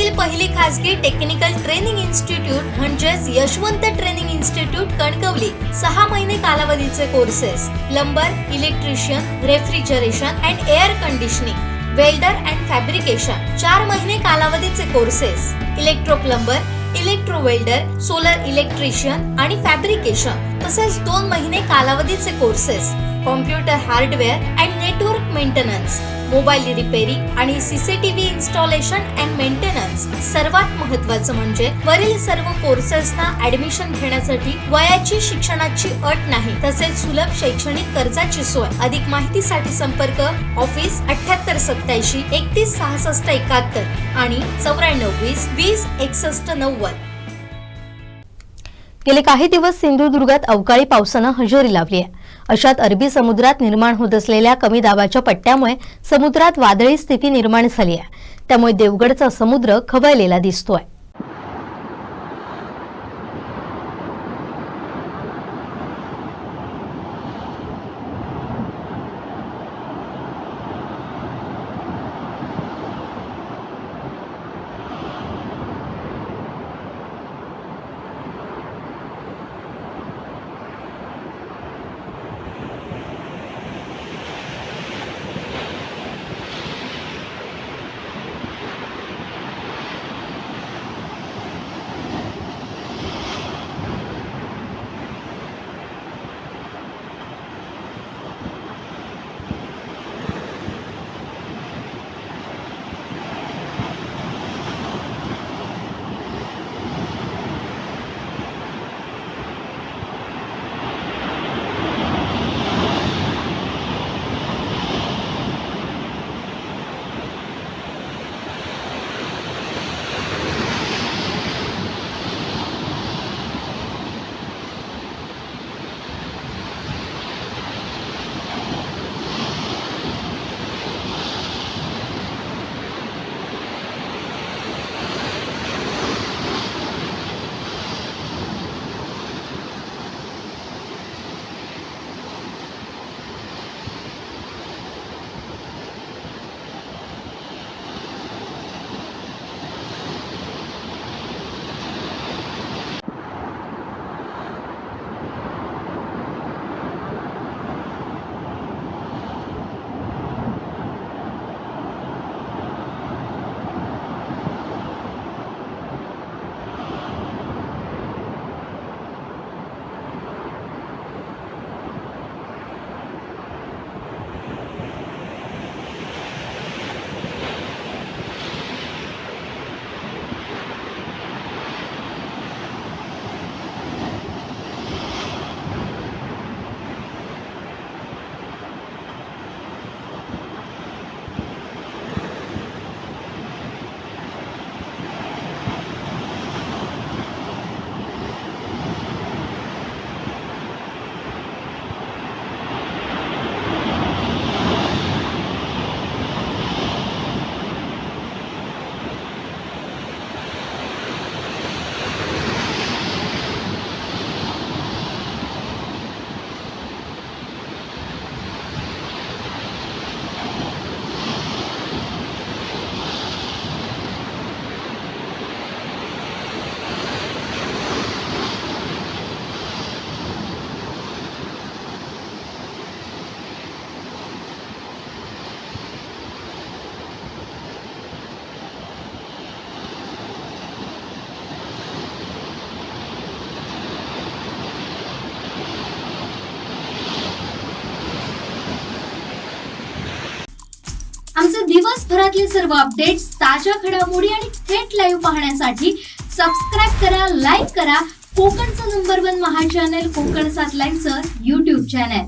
राज्यातील पहिली खासगी टेक्निकल ट्रेनिंग इन्स्टिट्यूट म्हणजेच यशवंत ट्रेनिंग इन्स्टिट्यूट कणकवली 6 महिने कालावधीचे courses plumber, electrician, refrigeration and air conditioning, welder and fabrication 4 महिने कालावधीचे courses electro plumber, electro welder, solar electrician आणि फॅब्रिकेशन तसेच 2 महिने कालावधीचे courses computer hardware and network maintenance, mobile repairing आणि सीसीटीव्ही इन्स्टॉलेशन अँड मेंटेनन्स। सर्वात महत्त्वाचं म्हणजे वरील सर्व कोर्सेसना ऍडमिशन घेण्यासाठी वयाची शिक्षणाची अट नाही, तसेच सुलभ शैक्षणिक कर्जाची सोय। अधिक माहितीसाठी संपर्क ऑफिस 7887 31 66 71 आणि 94 20 20 61 90। गेले काही दिवस सिंधुदुर्गात अवकाळी पावसानं हजेरी लावली आहे। अशात अरबी समुद्रात निर्माण होत असलेल्या कमी दाबाच्या पट्ट्यामुळे समुद्रात वादळी स्थिती निर्माण झाली आहे। त्यामुळे देवगडचा समुद्र खवळलेला दिसतोय। आमचे दिवसभरातले सर्व अपडेट्स, ताज्या घडामोडी आणि थेट लाईव्ह पाहण्यासाठी सबस्क्राइब करा, लाईक करा कोकणचं नंबर 1 महा चॅनल कोकण 7 लाईव्हचं YouTube चॅनल।